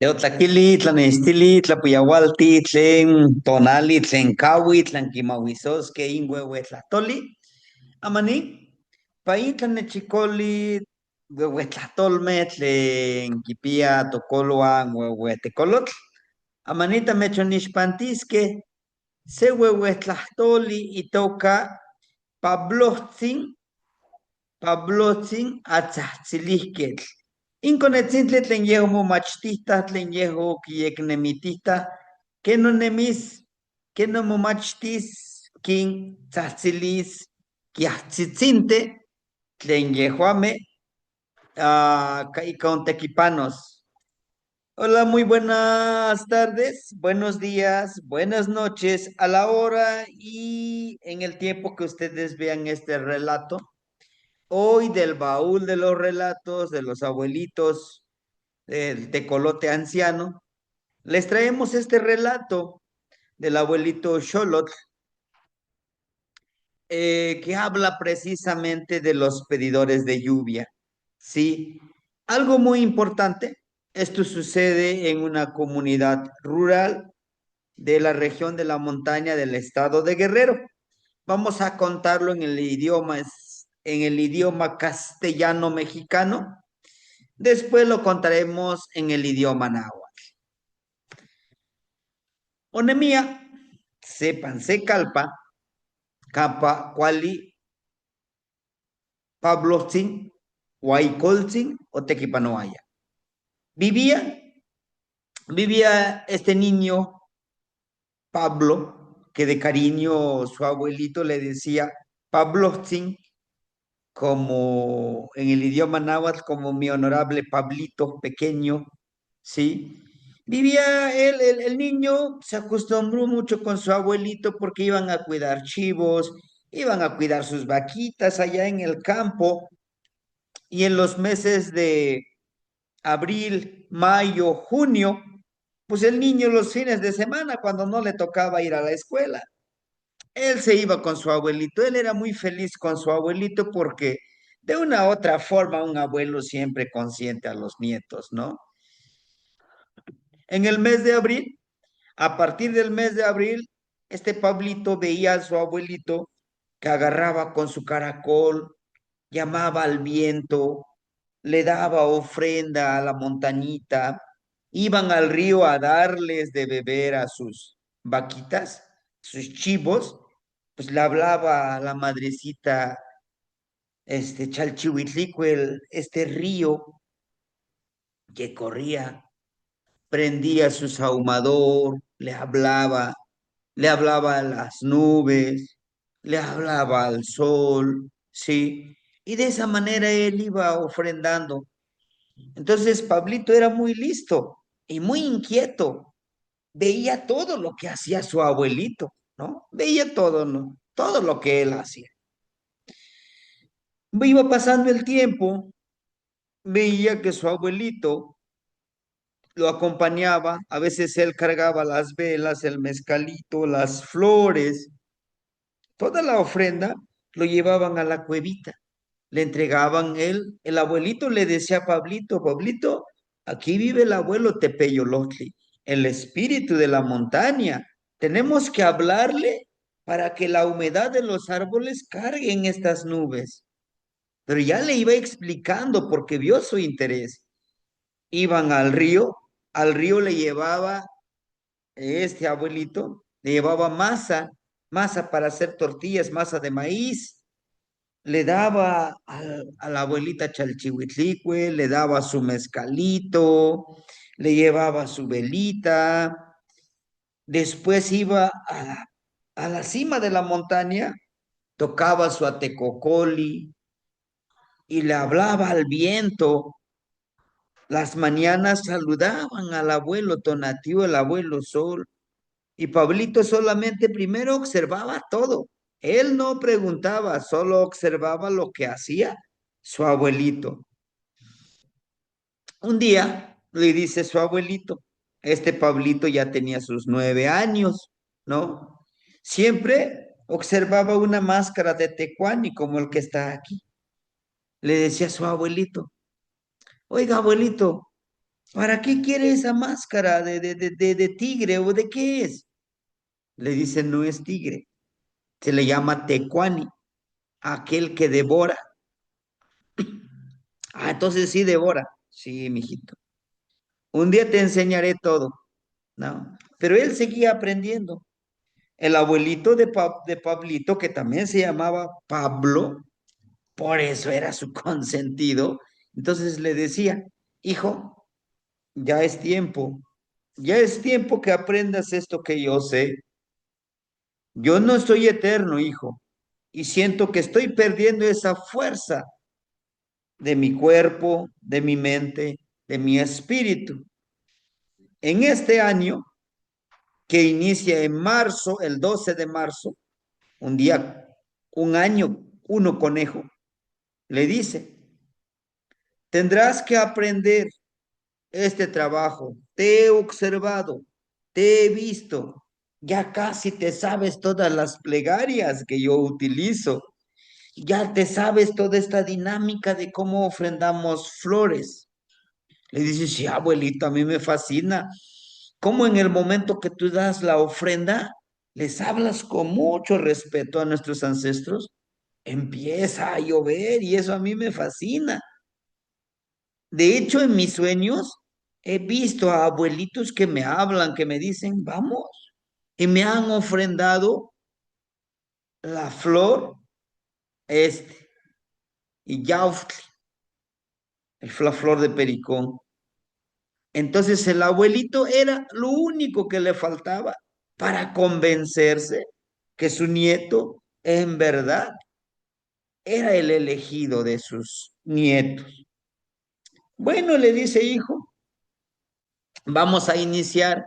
Teotlaquili, tlanextili, tlapuyahualti, tlen tonali, tlen caui, tlen quimahuisosque, inhuehuetlatoli. Amani, paín tlanechicoli, huehuetlatolme, tlen quipia tocoluan, huehuetecolotl. Amanita mechonixpantisque, se huehuetlatoli itoca Pablotzin atzahtzilisquetl. Inconetzintli tlen yehu momachtihta, tlen yehu kiyeknemitihta, que no nemis, que no momachtis, kin tzahtzilis, kiahtzitzinte, tlen yehuame, ika tequipanos. Hola, muy buenas tardes, buenos días, buenas noches, a la hora y en el tiempo que ustedes vean este relato. Hoy del baúl de los relatos de los abuelitos del tecolote anciano, les traemos este relato del abuelito Xolotl, que habla precisamente de los pedidores de lluvia. Sí, algo muy importante, esto sucede en una comunidad rural de la región de la montaña del estado de Guerrero. Vamos a contarlo en el idioma castellano mexicano. Después lo contaremos en el idioma náhuatl. Onemia, sepan, se calpa, capa, cuali, pablotzin, huaycoltzin o tequipanoaya. Vivía, vivía este niño, Pablo, que de cariño su abuelito le decía Pablotzin, como en el idioma náhuatl, como mi honorable Pablito pequeño, ¿sí? Vivía él, el niño se acostumbró mucho con su abuelito porque iban a cuidar chivos, iban a cuidar sus vaquitas allá en el campo y en los meses de abril, mayo, junio, pues el niño los fines de semana, cuando no le tocaba ir a la escuela, él se iba con su abuelito, él era muy feliz con su abuelito porque de una u otra forma un abuelo siempre consiente a los nietos, ¿no? En el mes de abril, a partir del mes de abril, este Pablito veía a su abuelito que agarraba con su caracol, llamaba al viento, le daba ofrenda a la montañita, iban al río a darles de beber a sus vaquitas, sus chivos, pues le hablaba a la madrecita, Chalchihuitlicuel, este río que corría, prendía su sahumador, le hablaba a las nubes, le hablaba al sol, ¿sí? Y de esa manera él iba ofrendando. Entonces Pablito era muy listo y muy inquieto. Veía todo lo que hacía su abuelito, ¿no? Veía todo, ¿no? Todo lo que él hacía. Iba pasando el tiempo, veía que su abuelito lo acompañaba, a veces él cargaba las velas, el mezcalito, las flores, toda la ofrenda lo llevaban a la cuevita, le entregaban él, el abuelito le decía a Pablito, Pablito, aquí vive el abuelo Tepeyolotli, el espíritu de la montaña, tenemos que hablarle para que la humedad de los árboles cargue en estas nubes. Pero ya le iba explicando porque vio su interés. Iban al río le llevaba este abuelito, le llevaba masa para hacer tortillas, masa de maíz, le daba a la abuelita Chalchihuitlicue, le daba su mezcalito, le llevaba su velita, después iba a la cima de la montaña, tocaba su atecocoli y le hablaba al viento. Las mañanas saludaban al abuelo Tonatiuh, el abuelo Sol, y Pablito solamente primero observaba todo. Él no preguntaba, solo observaba lo que hacía su abuelito. Un día le dice su abuelito, este Pablito ya tenía sus 9 años, ¿no? Siempre observaba una máscara de tecuani como el que está aquí. Le decía a su abuelito, oiga, abuelito, ¿Para qué quiere esa máscara de tigre o de qué es? Le dice, no es tigre, se le llama tecuani, aquel que devora. Ah, entonces sí devora. Sí, mijito. Un día te enseñaré todo, ¿no? Pero él seguía aprendiendo. El abuelito de Pablito, que también se llamaba Pablo, por eso era su consentido, entonces le decía, hijo, ya es tiempo que aprendas esto que yo sé. Yo no soy eterno, hijo, y siento que estoy perdiendo esa fuerza de mi cuerpo, de mi mente, de mi espíritu. En este año, que inicia en marzo, el 12 de marzo, un día, un año, uno conejo, le dice, tendrás que aprender este trabajo. Te he observado, te he visto, ya casi te sabes todas las plegarias que yo utilizo. Ya te sabes toda esta dinámica de cómo ofrendamos flores. Le dice, sí, abuelito, a mí me fascina. Cómo en el momento que tú das la ofrenda, les hablas con mucho respeto a nuestros ancestros, empieza a llover y eso a mí me fascina. De hecho, en mis sueños he visto a abuelitos que me hablan, que me dicen, vamos, y me han ofrendado la flor este y yautli, la flor de pericón. Entonces el abuelito era lo único que le faltaba para convencerse que su nieto en verdad era el elegido de sus nietos. Bueno, le dice, hijo, vamos a iniciar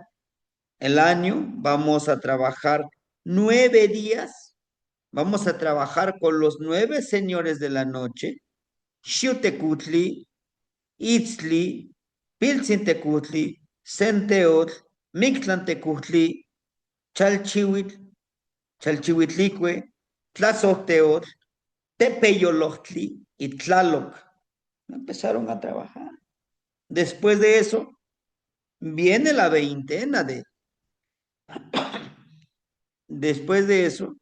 el año, vamos a trabajar 9 días, vamos a trabajar con los 9 señores de la noche, Xiutecutli, Itzli, Piltzintecutli, Senteotl, Mictlantecutli, Chalchihuitl, Chalchihuitlicue, Tlazocteotl, Tepeyoloctli y Tlaloc. Empezaron a trabajar. Después de eso, viene la veintena después de eso,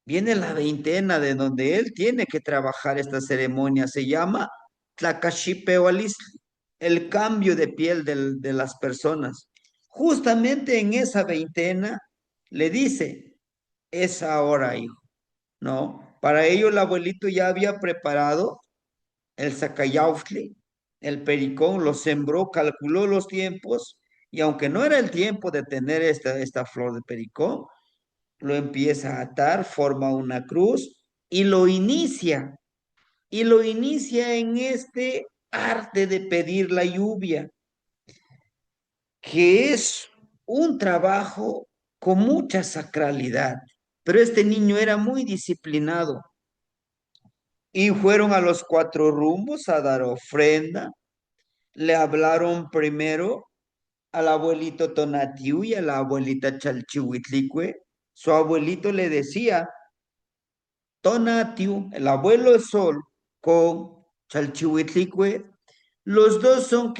viene la veintena de donde él tiene que trabajar esta ceremonia. Se llama Tlacashipehualistli, el cambio de piel de las personas. Justamente en esa veintena le dice, es ahora, hijo, ¿no? Para ello el abuelito ya había preparado el zacayautli, el pericón, lo sembró, calculó los tiempos, y aunque no era el tiempo de tener esta flor de pericón, lo empieza a atar, forma una cruz y lo inicia en este arte de pedir la lluvia, que es un trabajo con mucha sacralidad. Pero este niño era muy disciplinado y fueron a los 4 rumbos a dar ofrenda. Le hablaron primero al abuelito Tonatiu y a la abuelita Chalchihuitlicue. Su abuelito le decía, Tonatiuh, el abuelo Sol, con Chalchihuitlicue, los dos son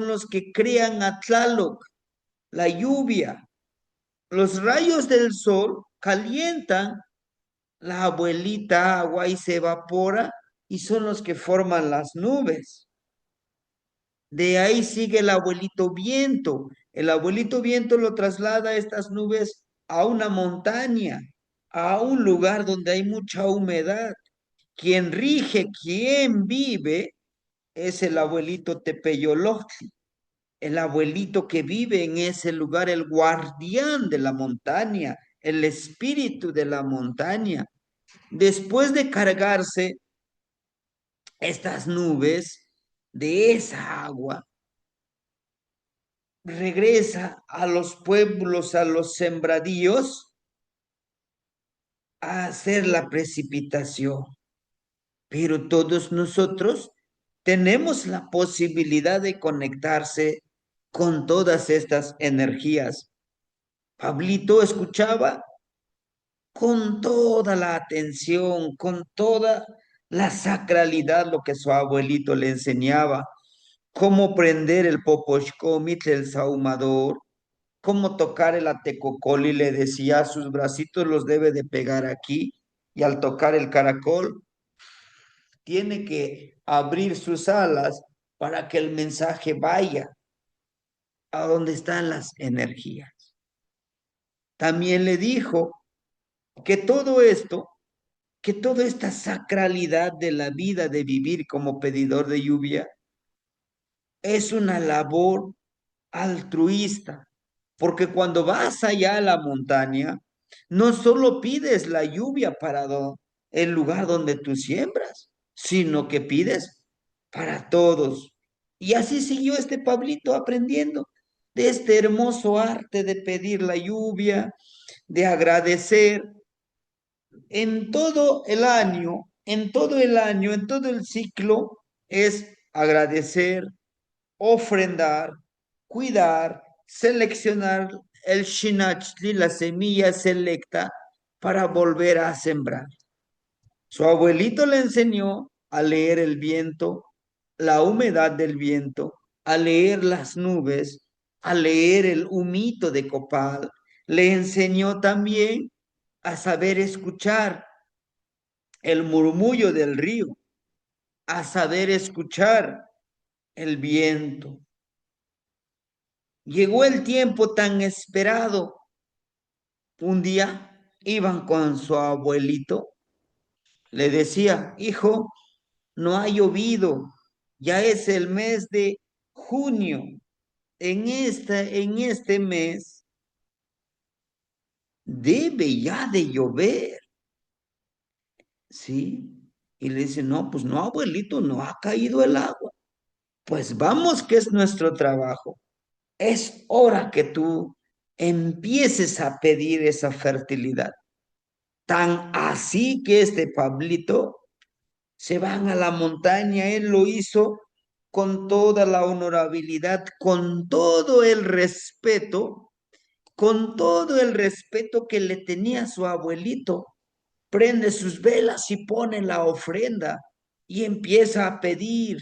los que crean a Tlaloc, la lluvia. Los rayos del sol calientan la abuelita agua y se evapora y son los que forman las nubes. De ahí sigue el abuelito viento. El abuelito viento lo traslada estas nubes a una montaña, a un lugar donde hay mucha humedad. Quien rige, quien vive, es el abuelito Tepeyolojtli, el abuelito que vive en ese lugar, el guardián de la montaña, el espíritu de la montaña. Después de cargarse estas nubes de esa agua, regresa a los pueblos, a los sembradíos, a hacer la precipitación. Pero todos nosotros tenemos la posibilidad de conectarse con todas estas energías. Pablito escuchaba con toda la atención, con toda la sacralidad lo que su abuelito le enseñaba. cómo prender el poposhkomitl, el sahumador, cómo tocar el atecocol y le decía, sus bracitos los debe de pegar aquí y al tocar el caracol tiene que abrir sus alas para que el mensaje vaya a donde están las energías. También le dijo que todo esto, que toda esta sacralidad de la vida de vivir como pedidor de lluvia es una labor altruista, porque cuando vas allá a la montaña, no solo pides la lluvia para el lugar donde tú siembras, sino que pides para todos. Y así siguió este Pablito aprendiendo de este hermoso arte de pedir la lluvia, de agradecer en todo el año, en todo el año, en todo el ciclo, es agradecer, ofrendar, cuidar, seleccionar el shinachli, la semilla selecta, para volver a sembrar. Su abuelito le enseñó a leer el viento, la humedad del viento, a leer las nubes, a leer el humito de copal. Le enseñó también a saber escuchar el murmullo del río, a saber escuchar el viento. Llegó el tiempo tan esperado. Un día iban con su abuelito, le decía, hijo, no ha llovido, ya es el mes de junio. En este mes debe ya de llover, ¿sí? Y le dice, no, pues no, abuelito, no ha caído el agua. Pues vamos, que es nuestro trabajo. Es hora que tú empieces a pedir esa fertilidad. Tan así que este Pablito se van a la montaña, él lo hizo con toda la honorabilidad, con todo el respeto que le tenía su abuelito. Prende sus velas y pone la ofrenda y empieza a pedir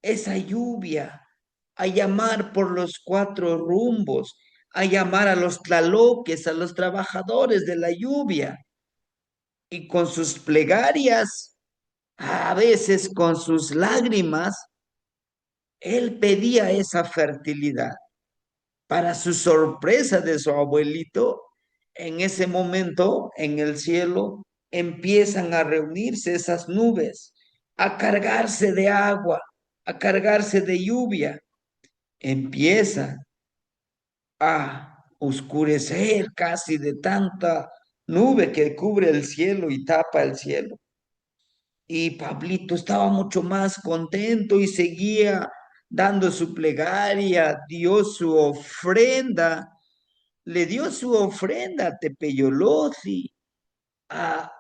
esa lluvia, a llamar por los cuatro rumbos, a llamar a los tlaloques, a los trabajadores de la lluvia, y con sus plegarias, a veces con sus lágrimas, él pedía esa fertilidad. Para su sorpresa de su abuelito, en ese momento en el cielo empiezan a reunirse esas nubes, a cargarse de agua, a cargarse de lluvia. Empieza a oscurecer casi de tanta nube que cubre el cielo y tapa el cielo. Y Pablito estaba mucho más contento y seguía dando su plegaria, dio su ofrenda, le dio su ofrenda a Tepeyolotli, a,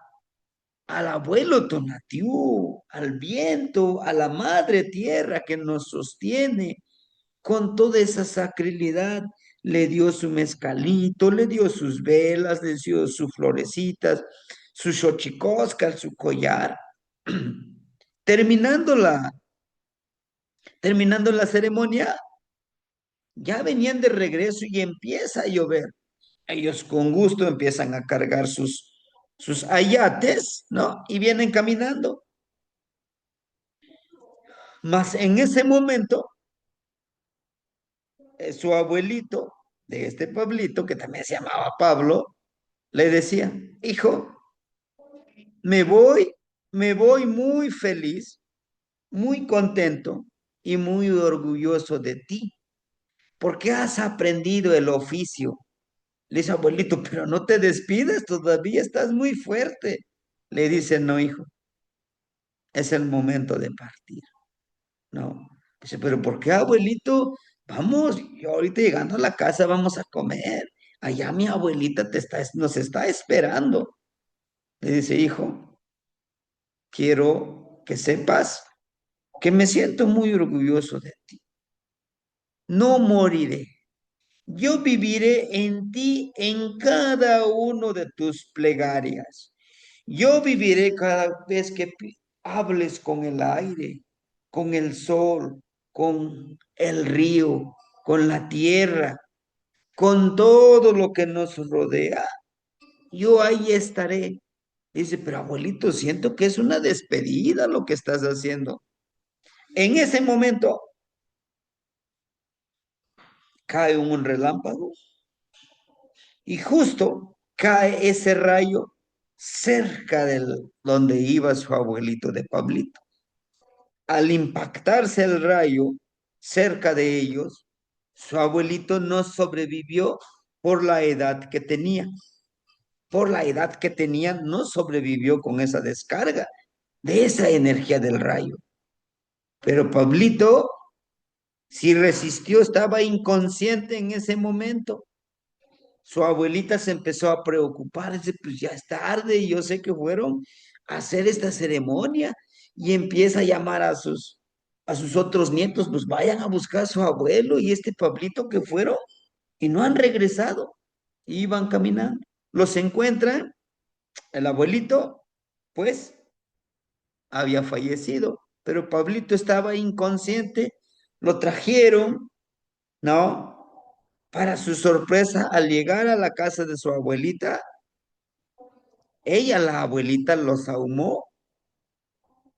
al abuelo Tonatiuh, al viento, a la madre tierra que nos sostiene. Con toda esa sacralidad, le dio su mezcalito, le dio sus velas, le dio sus florecitas, su xochicóscal, su collar. Terminando la, terminando la ceremonia, ya venían de regreso y empieza a llover. Ellos con gusto empiezan a cargar sus ayates, ¿no? Y vienen caminando. Mas en ese momento, su abuelito de este Pablito, que también se llamaba Pablo, le decía, hijo, me voy, me voy muy feliz, muy contento y muy orgulloso de ti, porque has aprendido el oficio. Le dice, abuelito, pero no te despides, todavía estás muy fuerte. Le dice, no, hijo, es el momento de partir, ¿no? Dice, pero ¿por qué, abuelito? Vamos, yo ahorita llegando a la casa vamos a comer. Allá mi abuelita nos está esperando. Le dice, hijo, quiero que sepas que me siento muy orgulloso de ti. No moriré. Yo viviré en ti en cada uno de tus plegarias. Yo viviré cada vez que hables con el aire, con el sol, con el río, con la tierra, con todo lo que nos rodea, yo ahí estaré. Dice, pero abuelito, siento que es una despedida lo que estás haciendo. En ese momento cae un relámpago y justo cae ese rayo cerca del donde iba su abuelito de Pablito. Al impactarse el rayo cerca de ellos, su abuelito no sobrevivió por la edad que tenía. Por la edad que tenía, no sobrevivió con esa descarga de esa energía del rayo. Pero Pablito, si resistió, estaba inconsciente en ese momento. Su abuelita se empezó a preocupar, dice, pues ya es tarde, y yo sé que fueron a hacer esta ceremonia, y empieza a llamar a sus otros nietos, pues vayan a buscar a su abuelo y este Pablito que fueron, y no han regresado, y iban caminando. Los encuentran, el abuelito, pues, había fallecido, pero Pablito estaba inconsciente, lo trajeron, ¿no? Para su sorpresa, al llegar a la casa de su abuelita, ella, la abuelita, los ahumó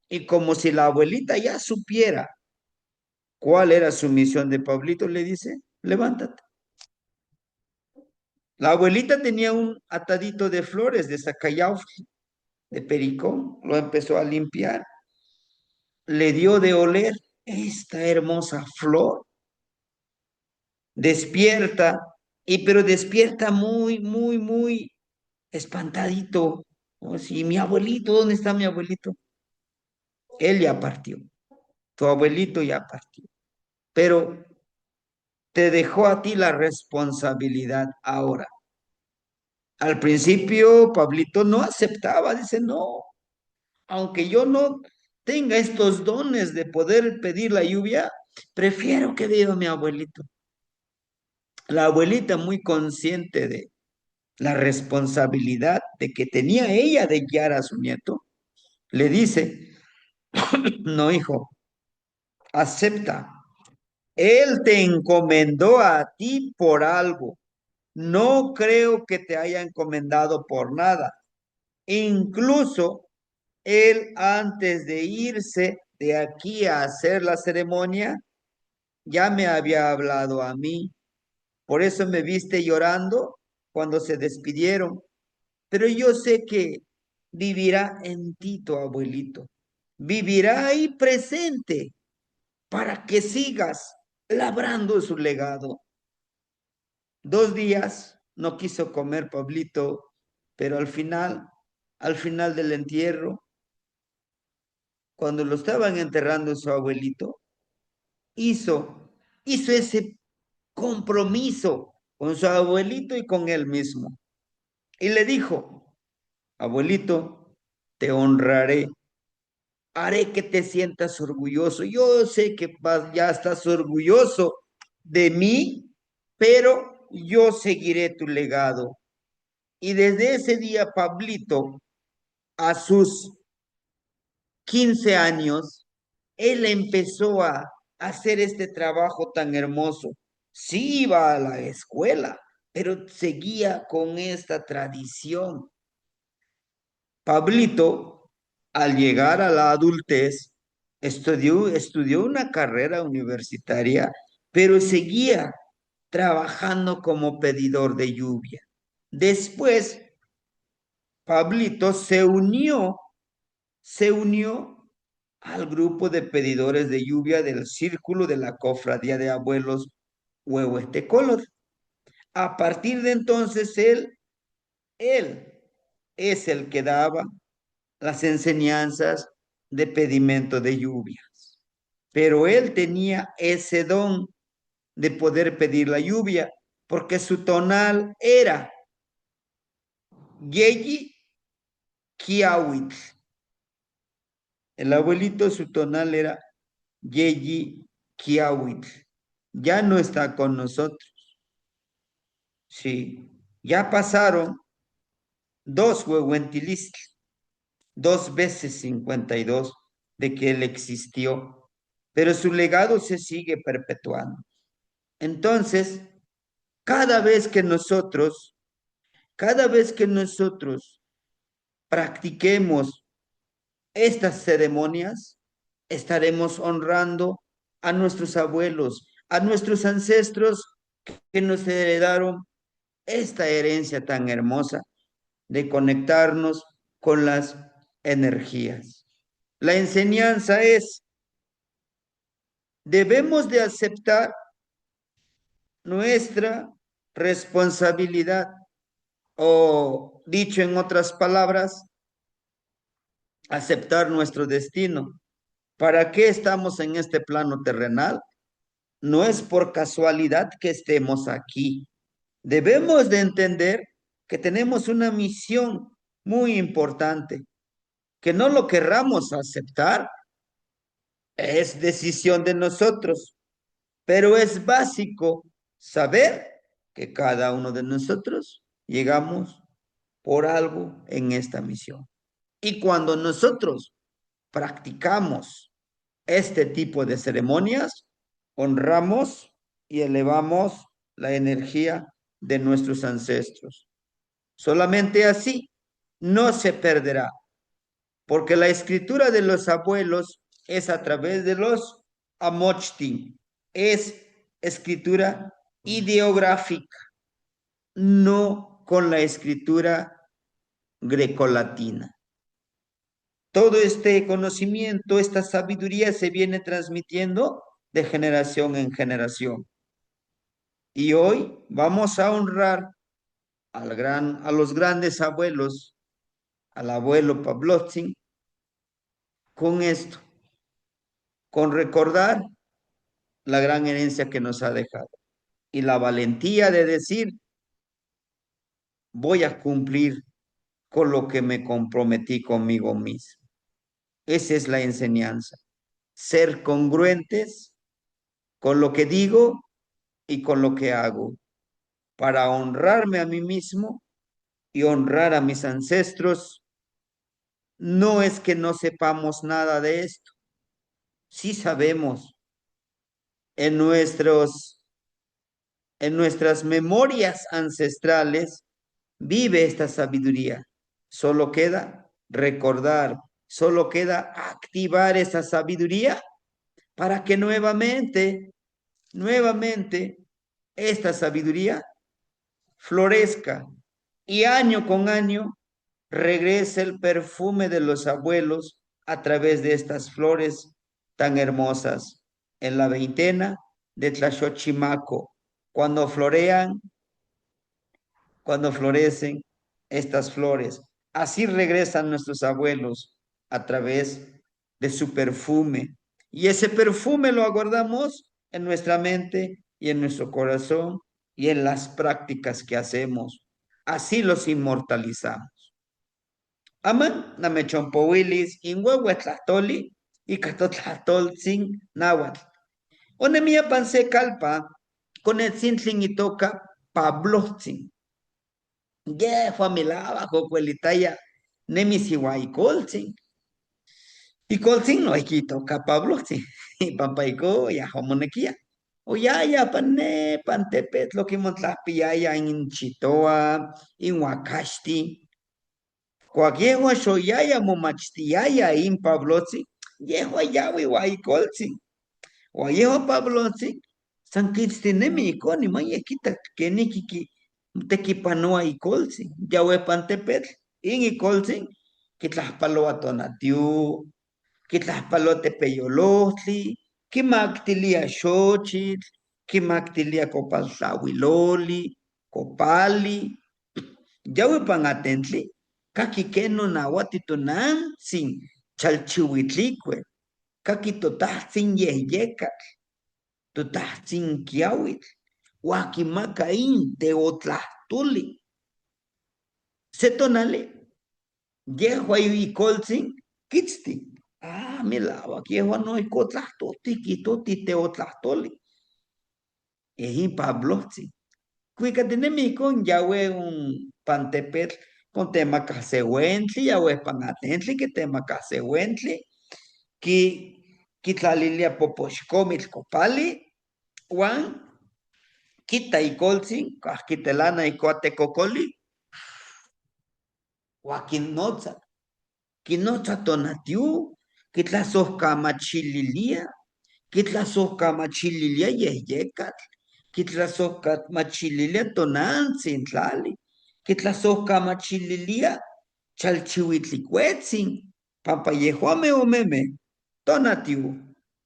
y como si la abuelita ya supiera cuál era su misión de Pablito, le dice, levántate. La abuelita tenía un atadito de flores de zacayau, de pericón, lo empezó a limpiar, le dio de oler esta hermosa flor, despierta, y pero despierta muy, muy, muy espantadito. Oh, sí, mi abuelito, ¿dónde está mi abuelito? Él ya partió, tu abuelito ya partió, pero te dejó a ti la responsabilidad ahora. Al principio, Pablito no aceptaba, dice, no, aunque yo no tenga estos dones de poder pedir la lluvia, prefiero que viva mi abuelito. La abuelita muy consciente de la responsabilidad de que tenía ella de guiar a su nieto, le dice, no, hijo, acepta. Él te encomendó a ti por algo. No creo que te haya encomendado por nada. Incluso él antes de irse de aquí a hacer la ceremonia, ya me había hablado a mí. Por eso me viste llorando cuando se despidieron. Pero yo sé que vivirá en ti tu abuelito. Vivirá ahí presente para que sigas labrando su legado. 2 días no quiso comer Pablito, pero al final del entierro, cuando lo estaban enterrando su abuelito, hizo ese compromiso con su abuelito y con él mismo. Y le dijo, abuelito, te honraré, haré que te sientas orgulloso. Yo sé que ya estás orgulloso de mí, pero yo seguiré tu legado. Y desde ese día, Pablito, a sus 15 años, él empezó a hacer este trabajo tan hermoso. Sí iba a la escuela, pero seguía con esta tradición. Pablito, al llegar a la adultez, estudió una carrera universitaria, pero seguía trabajando como pedidor de lluvia. Después, Pablito se unió al grupo de pedidores de lluvia del círculo de la cofradía de abuelos Huehuetecolor. A partir de entonces, él es el que daba las enseñanzas de pedimento de lluvias. Pero él tenía ese don de poder pedir la lluvia, porque su tonal era Yeyi Kiawit. El abuelito, su tonal era Yeyi Kiawit. Ya no está con nosotros. Sí, ya pasaron dos Huehuentilistli, 2 veces 52 de que él existió. pero su legado se sigue perpetuando. Entonces, cada vez que nosotros, cada vez que nosotros practiquemos estas ceremonias, estaremos honrando a nuestros abuelos, a nuestros ancestros que nos heredaron esta herencia tan hermosa de conectarnos con las energías. La enseñanza es, debemos de aceptar nuestra responsabilidad o, dicho en otras palabras, aceptar nuestro destino. ¿Para qué estamos en este plano terrenal? No es por casualidad que estemos aquí. Debemos de entender que tenemos una misión muy importante, que no lo querramos aceptar, es decisión de nosotros, pero es básico saber que cada uno de nosotros llegamos por algo en esta misión. Y cuando nosotros practicamos este tipo de ceremonias, honramos y elevamos la energía de nuestros ancestros. Solamente así no se perderá, porque la escritura de los abuelos es a través de los amochtin, es escritura ideográfica, no con la escritura grecolatina. Todo este conocimiento, esta sabiduría se viene transmitiendo de generación en generación. Y hoy vamos a honrar a los grandes abuelos, al abuelo Pavlovsky, con esto, con recordar la gran herencia que nos ha dejado y la valentía de decir, voy a cumplir con lo que me comprometí conmigo mismo. Esa es la enseñanza, ser congruentes con lo que digo y con lo que hago, para honrarme a mí mismo y honrar a mis ancestros. No es que no sepamos nada de esto, sí sabemos en en nuestras memorias ancestrales vive esta sabiduría. Solo queda recordar, solo queda activar esa sabiduría para que nuevamente, esta sabiduría florezca y año con año regrese el perfume de los abuelos a través de estas flores tan hermosas en la veintena de Tlaxochimaco, cuando florean, cuando florecen estas flores. Así regresan nuestros abuelos a través de su perfume. Y ese perfume lo aguardamos en nuestra mente y en nuestro corazón y en las prácticas que hacemos. Así los inmortalizamos. Aman namechonpowilis inhuehue tlahtoli ika totlahtoltzin náhuatl. Onemia panse calpa con el tzintli itoka Pablohtzin. Yehua milaba cocuelitaya nemis iguaicoltzin. Icoltzin no itoka Pablohtzin. Y pampaico ya homonequia. O ya pane pantepet lo que montlapiaya en Chitoa, en Huacaxti. Cuaquiewa xoyaya momachtiaya in Pablotzi, yehua yawi waikoltzi. Guayewa Pablotzi, san kitzinemi ikoni, mayekita kenikiki tequipanoa ikoltzi, yawe pantepetl, in ikoltzi, kitlahpaloa tonatiu, kitlahpaloa tepeyolotli, kimaktilia xochitl, kimaktilia copaltlahuiloli, copali, yawi panatentli, kaki keno nawati tonantsin chalchihuitlicue, kaki totahtzin yehyecatl, totahtzin kiawitl, huakimaka in teotlahtuli. Se tonali, yehua ikoltzin kitzti. Ah, milawak, yehua no ikotlahtohti, kitoti teotlahtoli. Ehin Pablohtzin. Cuicatinemi con Yahweh un pantepetl con tema casehuentli, Yahweh panatentli, que tema casehuentli, que Kitlalilia popoxcomitl copali, Juan, quita y colzin, quitelana y coate cocoli, Joaquinotza, quinotza tonatiu, quitlasosca machililia, quitlasosca machililia yeyecat, quitlasosca machililia tonantzin tlali, quitlasosca machililia chalchihuitlicuetzin, papayehuame o meme, tonatiu,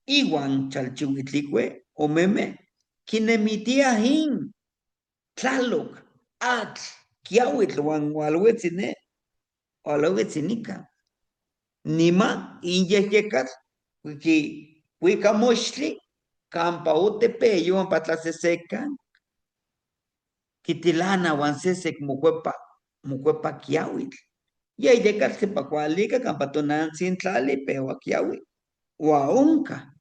iguan chalchihuitlicue o meme, quinemitia hin, tlaloc, atl, kiawitl, walhuetzine, walhuetzinica, nima, inyeyecat, wiki, wikamochtli, campa utepeyo, patlaseseca, kitilana, wansesek, mucuepa kiawitl. Y ahí de se pacualica, campatonantzin tlali, pewa kiawi. Ua unca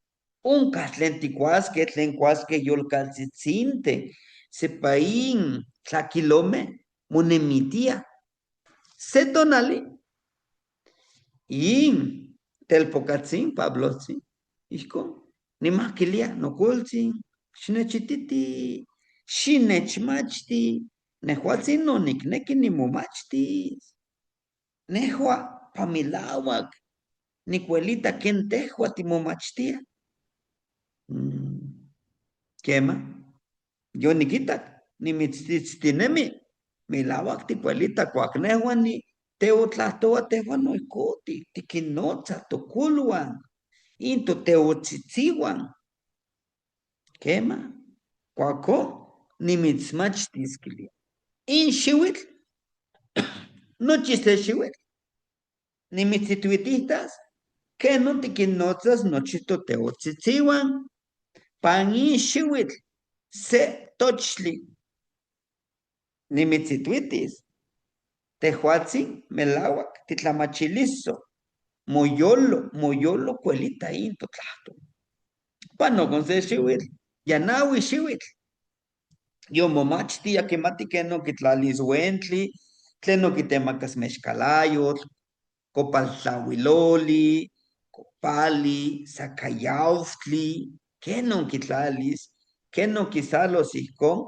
tlen cuasque yolcaltzitzinte, sepaín, tlaquilome, monemitia, se tonali, in, telpocatzin, pablotzin, isco, ni maquilia, nocoltzin, xinechititi, xinechmachti, nehuatzin no nicnequi ni momachtis, nehua pamilauac, nicuelita ken tehua timomachtia. Quema, yo niquitac, nimitztitztinemi, milauac tipuelita cuacnehuan ni teotlahtoa tehuan noihco tiquinnotza toculuan, into teotzitzihuan. Quema, cuaco nimitzmachtisquilia. In xiuitl, nochi se xiuitl, nimitzituititas, que no tiquinnotzas nochi toteotzitzihuan, pan in xiuitl, se tochli, nimitzituitis, tehuatzin melauac, titlamachiliso, moyolo cuelita into tlahto. Pano con se xiuitl, yanaui xiuitl, yo momachti ya quimati que no quitlalis uentli, tlen no quitemacas mexcalayotl, copaltlahuiloli, copali, sacayaustli, que no quitlalis, que no quisalos icon,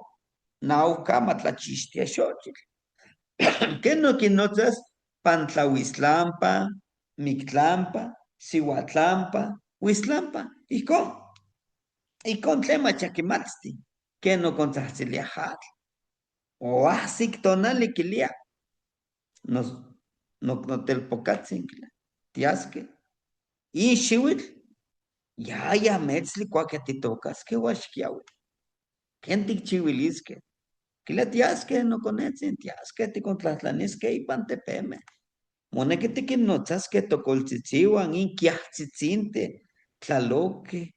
nauca matlachistia xochitl. Que no quinotzas pantlahuislampa, mictlampa, sihuatlampa, huislampa, icon tlema chaquimatzti, que no contzahtziliajat. O asik tonali quilia, no telpocatzin, tiasque. Y xiuitl, ya metzli cuaque titocas, que huaxquiaui. ¿Quién ticchiuilisque? Que le tiasque no conetzin, tiasque ticontlahtlanisque ipan tepeme. Moneki tiquinnotzasque tocoltzitzihuan in quiahtzitzinte, tlaloque,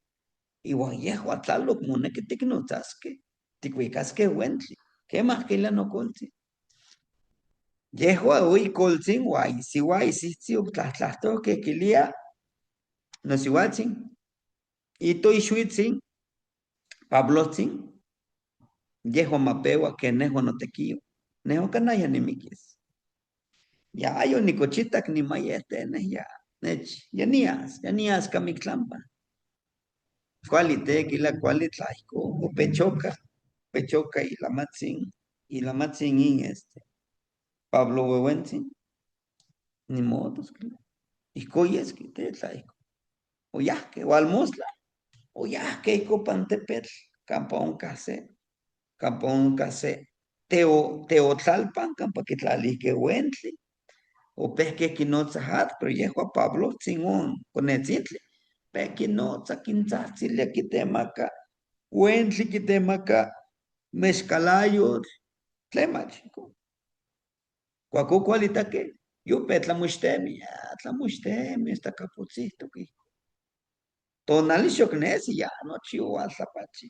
iuan yehua tlaloc moneki tiquinnotzasque, ticuicasque uentli. Quemah quila nocoltzin. Yehua ui coltzin guaisihtzin octlahtlahtohque quilia nosiuatzin, ito ixuitzin, Pablotzin, yehua mapeua que nehua notequio, nehua canaya nimiquis. Ya yo nicochitac ni mayete, ya nias camictlampa. Cualite, quila cualitlaico, o pechoca y la matzin in Pablo Huehuentzin, ni modos, y coyes que te traigo. O ya que, o almosla, o ya que copantepetl, campón case, teotlalpan, campa que tlalique huentli, o pesque quinotzahat, pero yehua Pablo, tzingón, con etzintli, pesque notza, quintzahtzile, quitemaca, huentli, quitemaca, mezcalayot, tlemachico. Cuaco cualita que, yo tlamuchtemi, esta capucito que. Tonali xocnesi ya nochi ualtlapachi.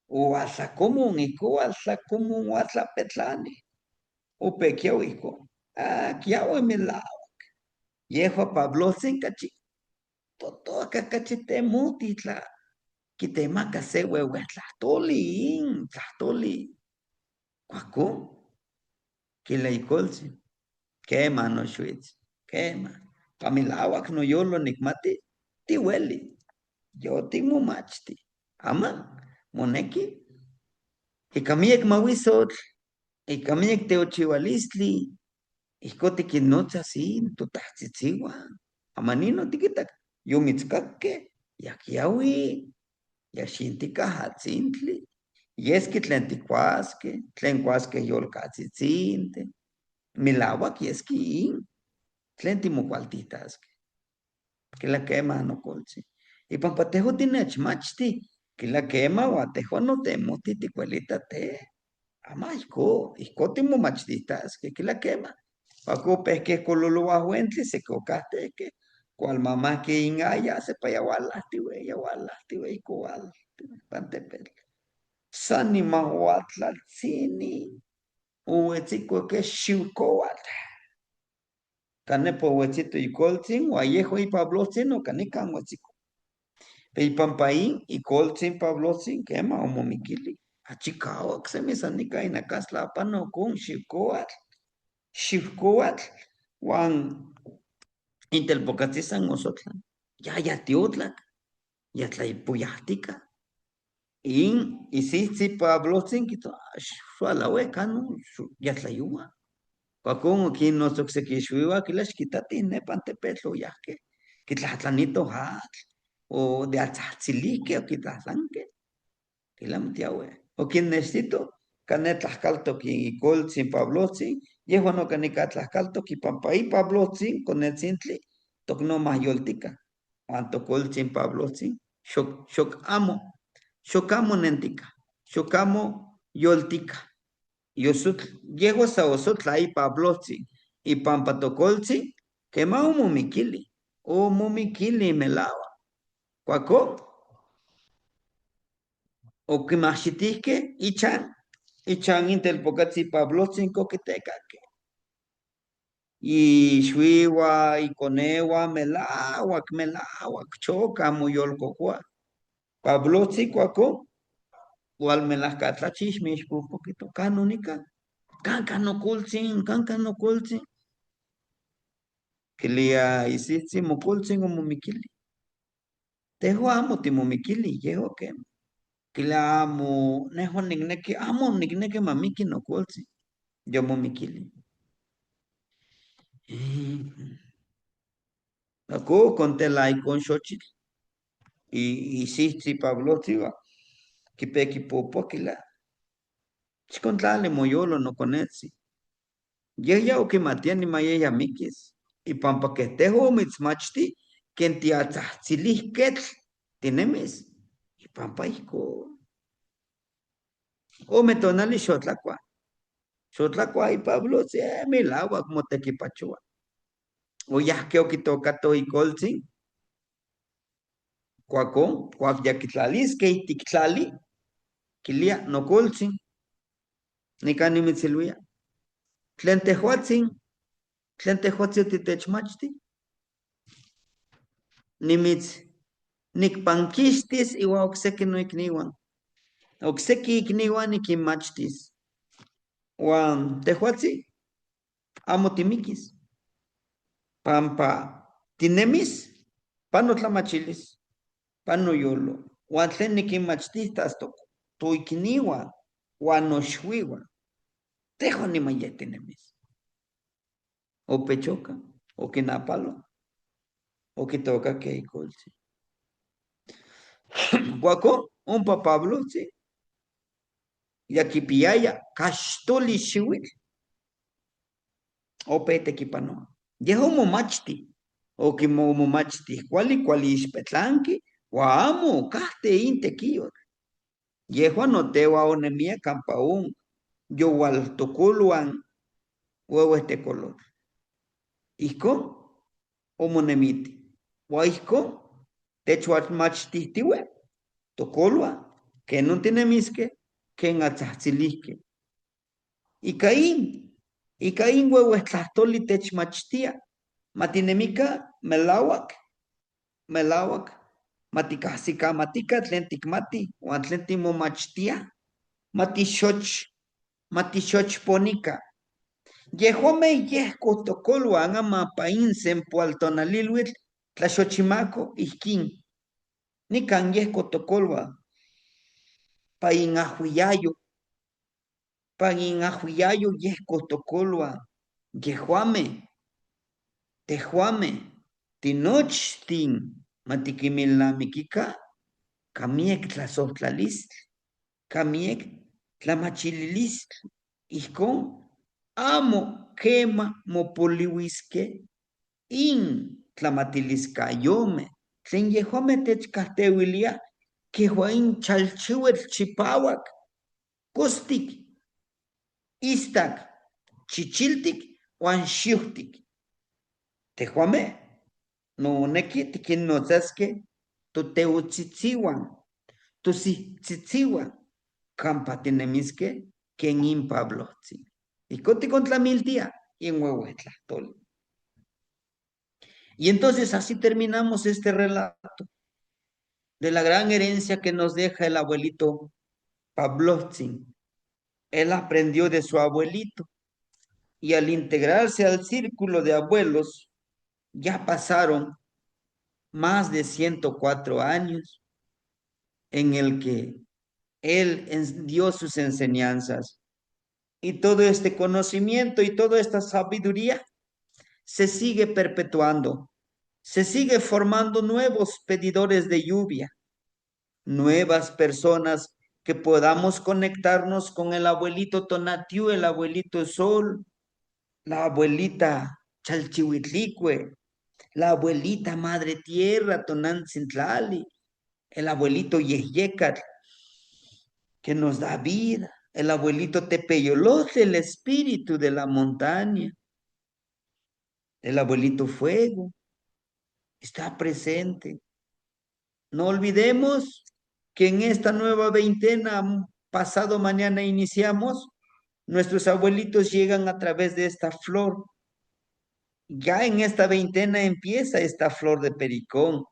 Ualtlacomun ico, ualtlacomun ualtlapetlani. Upequiau ico. Quiau milauac. Yehua Pablotzin cachi. Totoca cachi temuti tla. Quitemaca se huehue tlahtoli. Cuaco. Quema no xuitz. Quema. Pamilauac no yolo nicmati. tihueli, yo timomachti, ama, moneki, ikamiek mawisotl, ikamiek teochihualistli, ihko tikinotza sin totahtzitziuan, amanino tikitak, yomitzkakke, yakiawi, yaxintikaj yeski tlen tikuaske, tlen kuaske yolkatzitzinte, milauak yeski in, tlen timokualtitaske, kila kema nokoltzi. Ipampa tehuan tinechmachti, kila kema ua tehuan notemoti tikuelita te, ama ihko timomachtitaske, kila kema. Ako pehke kololoahuentli sekokahtekeh, cual mamá que ingaya sepayaualahtiwe, ikual, pantepetl. San nimahuatlaltzini, uetziko que xiucoatl. Canepo uetzito icoltzin, uayejo y pablotzin, o canican uetziko. Pe pampaín, icoltzin pablotzin, quema o momiquili. Achicao, que se me sanica en la caslapano con xiucoatl. Xiucoatl, Juan intelpocatizan nosotros. Ya tiotlac, ya tlaipuyahtica. Y si pablotzin, quito, xualahueca, no, ya tlayua. Cuacón, aquí nos oxequixuiwa, que las quitati, nepan tepetlo, ya que tlatlanito hatl, o de atzatzilique, o quitlatlanque, que la mutiahue. O quien necesito, canetlascalto, que colzin pablotzin, yejo no canicatlascalto, que pampaí pablotzin, con el cintli, toc no más yoltica. Cuanto colzin pablotzin, shock amo nentica, shock amo yoltica. Yosutl, llego sa osotl ahí pablotzi, y pampatocolzi, que ma o mumikili melava. Cuaco, o que machitique, ichan intelpocatzi pablotzi coquetecaque. Y shuiwa, y conewa, melawak, choca, muyolcocua. Pablotzi, cuaco, cual me las catlachishmish, un poquito canónica. Canca no culcin. Kilia isitzi mokultzin o momikili. Tejo amo timomikili, yeho que. Kila amo, nejo nigneki, amo nigneki mamiki no kultzin. Yo momikili. Ako contela y con xochitl. Y isitzi Pablo tiba. Kipeki popo kila. Chicontlale moyolo no conetzi. Yeya o que matiani mayeya mikis. Y pampa que tejo mitzmachti, quien tiatzahtzilih tinemis. Y pampa iko. O me tonali xotlacua. Xotlacua y Pablo, milagua como tequipachua. O ya que okitocato y colzin. Cuacón, cuac yaquitlalis, que itictlali. Quilia, no colzin. Ni canimitsiluia. Tlentehuatzin. Tlentehuatzin titechmachti. Nimitz. Nicpanquistis iwa oxequi no ikniwan. Oxequi ikniwan ikinmachtis. Juan tehuatzi. Amo timikis. Pampa. Tinemis. Pano tlamachilis. Pano yolo. Juan tlen nikinmachtistas tu ikniwan. Juan noxuiwan. Tejo ni mayetinemis. O pechoca. O kinapalo. O kitoca que icolzi. Guaco, un Pablo, sí. Y aquí piaya, castoli shiwit. O pete kipano. Yeho momachti. O que momachti. Cuali ispetlanki. Guamo, caste intequio. Yeho no tewa onemia campaún. Yo wal toculuan. Huevo este color. Isco, o monemiti. Waisco, techuat machti tiwe. Tocolua, que no tiene misque, que en atzatzilique. Y Caín huevo estlastoli techmachtia. Matinemica, melawak, maticasica, matica, atlentic mati, o atlentimo machtia, matichoch ponica. Yehome yehco tocolua, angama paín sempualtonalilwit, Tlaxochimaco, ihquín, ni canguesco tocolba, pain ajuyayo, pain ajuyayo, yesco tocolba, yehuame, tejuame, tinochtin, matiquimilnamiquica, camiec tlasohtlalistl, camiec tlamachililistl, ihcon, amo quema mopolihuisque, in tlamatiliscayome, tlen yehuame techcahteuilia, quehuain chalchiuetl chipauac, costic, istac, chichiltic, uan xiuhtic. Tehuame, no neki tiquinnotzaske, toteutzitziuan, tosihtzihtziuan, campa tinemisque, ken in Pablohtzi. Ihcon ticontlamiltia, in huehuetlahtoli. Y entonces así terminamos este relato de la gran herencia que nos deja el abuelito Pavlovsky. Él aprendió de su abuelito y al integrarse al círculo de abuelos, ya pasaron más de 104 años en el que él dio sus enseñanzas y todo este conocimiento y toda esta sabiduría se sigue perpetuando, se sigue formando nuevos pedidores de lluvia, nuevas personas que podamos conectarnos con el abuelito Tonatiu, el abuelito Sol, la abuelita Chalchihuitlicue, la abuelita Madre Tierra Tonantzintlali, el abuelito Yehyecat, que nos da vida, el abuelito Tepeyolot, el espíritu de la montaña, el abuelito Fuego, está presente. No olvidemos que en esta nueva veintena, pasado mañana iniciamos, nuestros abuelitos llegan a través de esta flor. Ya en esta veintena empieza esta flor de pericón.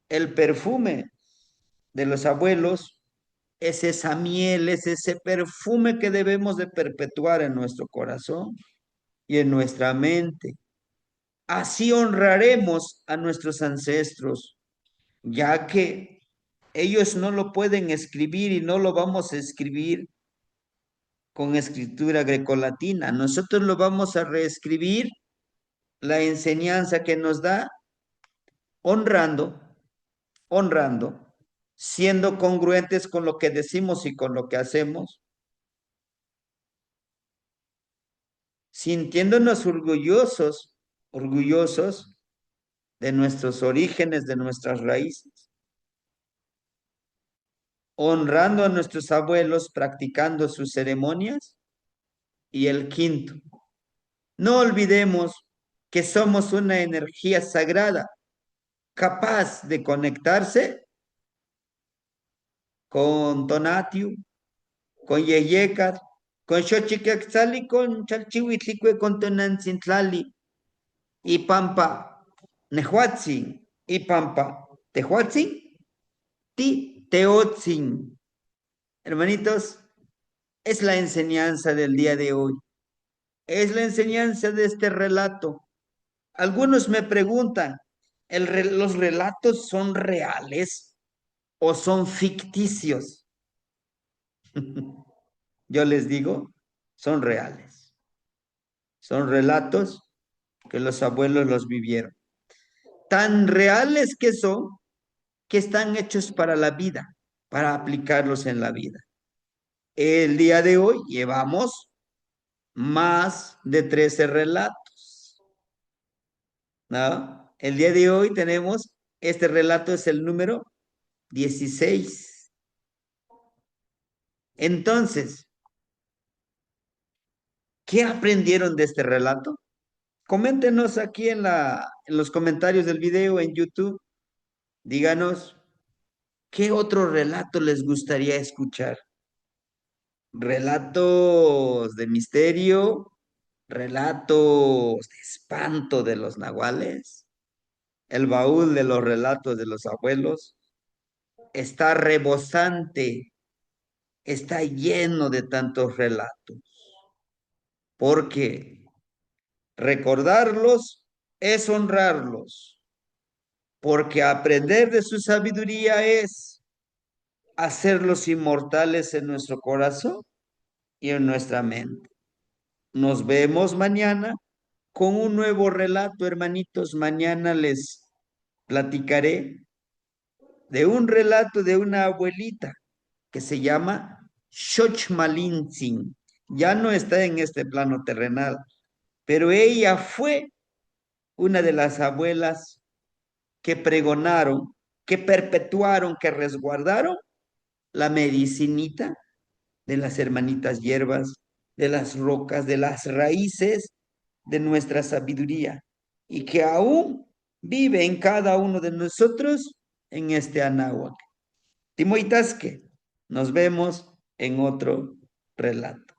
El perfume de los abuelos es esa miel, es ese perfume que debemos de perpetuar en nuestro corazón y en nuestra mente. Así honraremos a nuestros ancestros, ya que ellos no lo pueden escribir y no lo vamos a escribir con escritura grecolatina. Nosotros lo vamos a reescribir, la enseñanza que nos da, honrando, honrando, siendo congruentes con lo que decimos y con lo que hacemos, sintiéndonos orgullosos, orgullosos de nuestros orígenes, de nuestras raíces, honrando a nuestros abuelos, practicando sus ceremonias. Y el quinto, no olvidemos que somos una energía sagrada capaz de conectarse con Tonatiuh, con Yeyecar, con Xochiquetzali, con Chalchihuitlicue, con Tonantzintlali, y Pampa Nehuatzin, y Pampa Tehuatzin, Ti Teotzin. Hermanitos, es la enseñanza del día de hoy. Es la enseñanza de este relato. Algunos me preguntan, ¿los relatos son reales o son ficticios? Yo les digo, son reales. Son relatos que los abuelos los vivieron. Tan reales que son, que están hechos para la vida, para aplicarlos en la vida. El día de hoy llevamos más de 13 relatos, ¿no? El día de hoy tenemos, este relato es el número 16. Entonces, ¿qué aprendieron de este relato? Coméntenos aquí en los comentarios del video en YouTube. Díganos, ¿qué otro relato les gustaría escuchar? ¿Relatos de misterio? ¿Relatos de espanto de los nahuales? El baúl de los relatos de los abuelos está rebosante, está lleno de tantos relatos, porque recordarlos es honrarlos. porque aprender de su sabiduría es hacerlos inmortales en nuestro corazón y en nuestra mente. Nos vemos mañana con un nuevo relato, hermanitos. Mañana les platicaré de un relato de una abuelita que se llama Xochmalintzin. Ya no está en este plano terrenal, pero ella fue una de las abuelas que pregonaron, que perpetuaron, que resguardaron la medicinita de las hermanitas hierbas, de las rocas, de las raíces de nuestra sabiduría y que aún vive en cada uno de nosotros en este Anáhuac. Timoitasque, nos vemos en otro relato.